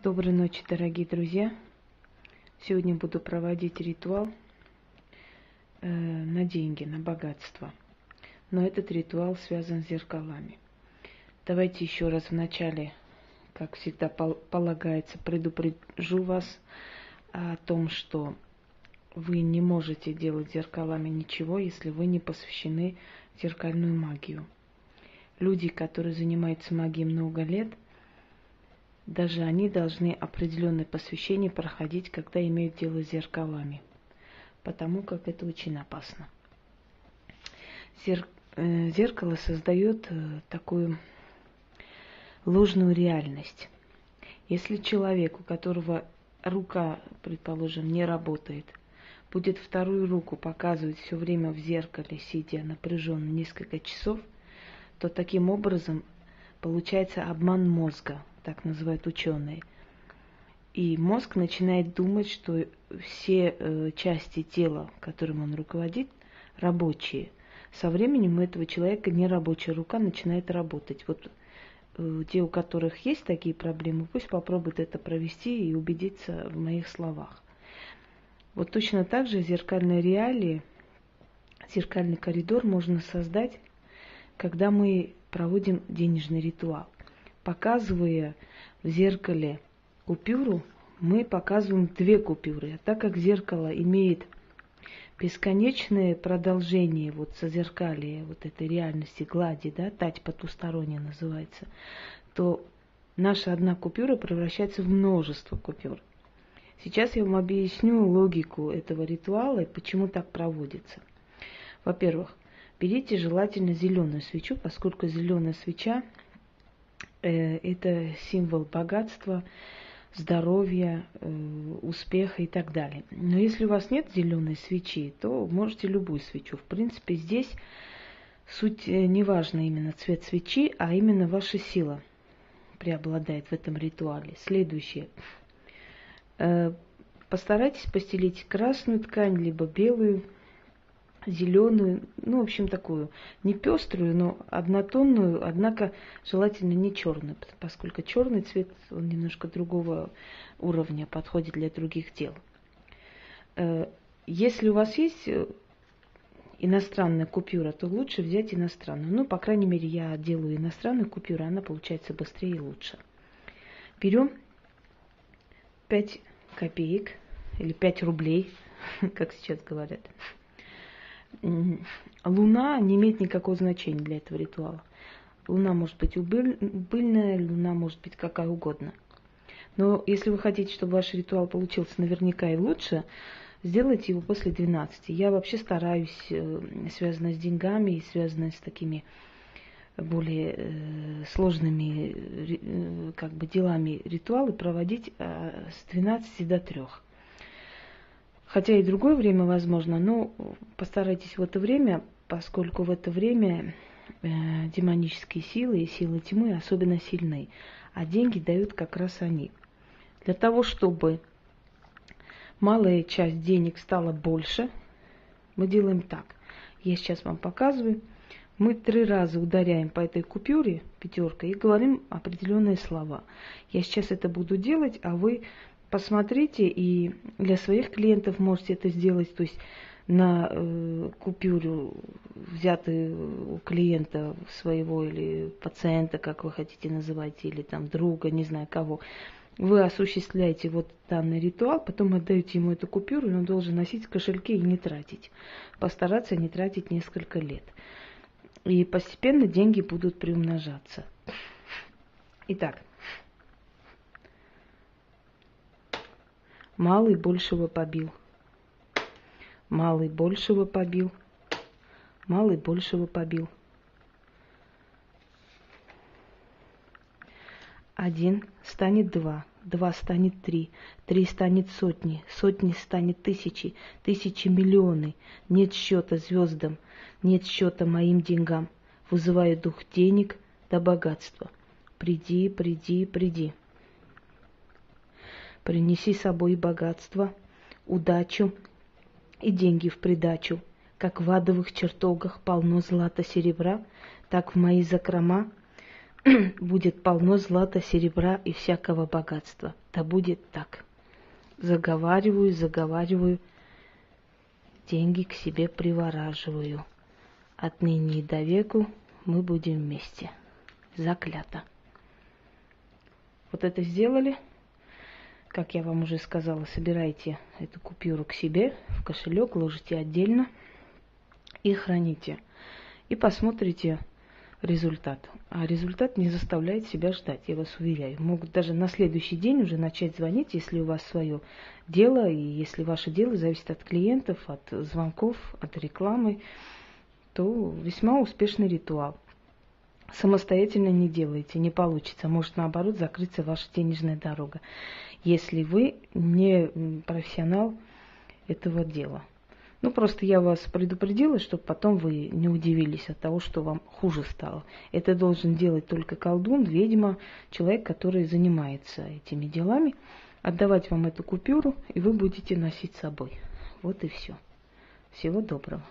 Доброй ночи, дорогие друзья! Сегодня буду проводить ритуал на деньги, на богатство. Но этот ритуал связан с зеркалами. Давайте еще раз вначале, как всегда полагается, предупрежу вас о том, что вы не можете делать зеркалами ничего, если вы не посвящены в зеркальную магию. Люди, которые занимаются магией много лет, даже они должны определенное посвящение проходить, когда имеют дело с зеркалами, потому как это очень опасно. Зеркало создает такую ложную реальность. Если человек, у которого рука, предположим, не работает, будет вторую руку показывать все время в зеркале, сидя напряженно несколько часов, то таким образом получается обман мозга, так называют ученые. И мозг начинает думать, что все части тела, которым он руководит, рабочие. Со временем у этого человека нерабочая рука начинает работать. Вот те, у которых есть такие проблемы, пусть попробуют это провести и убедиться в моих словах. Вот точно так же зеркальные реалии, зеркальный коридор можно создать, когда мы проводим денежный ритуал. Показывая в зеркале купюру, мы показываем две купюры. А так как зеркало имеет бесконечное продолжение, вот созеркалие вот этой реальности, глади, да, тать потусторонняя называется, то наша одна купюра превращается в множество купюр. Сейчас я вам объясню логику этого ритуала и почему так проводится. Во-первых, берите желательно зеленую свечу, поскольку зеленая свеча это символ богатства, здоровья, успеха и так далее. Но если у вас нет зеленой свечи, то можете любую свечу. В принципе, здесь суть не важна именно цвет свечи, а именно ваша сила преобладает в этом ритуале. Следующее. Постарайтесь постелить красную ткань, либо белую, зеленую, ну, в общем, такую не пеструю, но однотонную, однако желательно не черную, поскольку черный цвет, он немножко другого уровня, подходит для других дел. Если у вас есть иностранная купюра, то лучше взять иностранную. Ну, по крайней мере, я делаю иностранную купюру, она получается быстрее и лучше. Берем 5 копеек или 5 рублей, как сейчас говорят. Луна не имеет никакого значения для этого ритуала. Луна может быть убыльная, луна может быть какая угодно. Но если вы хотите, чтобы ваш ритуал получился наверняка и лучше, сделайте его после 12. Я вообще стараюсь, связанное с деньгами и связанное с такими более сложными как бы делами ритуалы проводить с 12 до 3. Хотя и другое время возможно, но постарайтесь в это время, поскольку в это время демонические силы и силы тьмы особенно сильны, а деньги дают как раз они. Для того, чтобы малая часть денег стала больше, мы делаем так. Я сейчас вам показываю. Мы 3 раза ударяем по этой купюре, пятеркой, и говорим определенные слова. Я сейчас это буду делать, а вы посмотрите, и для своих клиентов можете это сделать, то есть на купюру, взятую у клиента своего или пациента, как вы хотите называть, или там друга, не знаю кого, вы осуществляете вот данный ритуал, потом отдаете ему эту купюру, и он должен носить в кошельке и не тратить. Постараться не тратить несколько лет. И постепенно деньги будут приумножаться. Итак. Малый большего побил. Малый большего побил. Малый большего побил. 1 станет 2. 2 станет 3. 3 станет сотни. Сотни станет тысячи. Тысячи миллионы. Нет счета звездам. Нет счета моим деньгам. Вызываю дух денег до богатства. Приди, приди, приди. Принеси с собой богатство, удачу и деньги в придачу. Как в адовых чертогах полно злата серебра, так в мои закрома будет полно злата, серебра и всякого богатства. Да будет так. Заговариваю, заговариваю, деньги к себе привораживаю. Отныне и до веку мы будем вместе. Заклято. Вот это сделали. Как я вам уже сказала, собирайте эту купюру к себе в кошелек, ложите отдельно и храните. И посмотрите результат. А результат не заставляет себя ждать, я вас уверяю. Могут даже на следующий день уже начать звонить, если у вас свое дело, и если ваше дело зависит от клиентов, от звонков, от рекламы, то весьма успешный ритуал. Самостоятельно не делайте, не получится. Может, наоборот, закрыться ваша денежная дорога, если вы не профессионал этого дела. Ну, просто я вас предупредила, чтобы потом вы не удивились от того, что вам хуже стало. Это должен делать только колдун, ведьма, человек, который занимается этими делами. Отдавать вам эту купюру, и вы будете носить с собой. Вот и все. Всего доброго.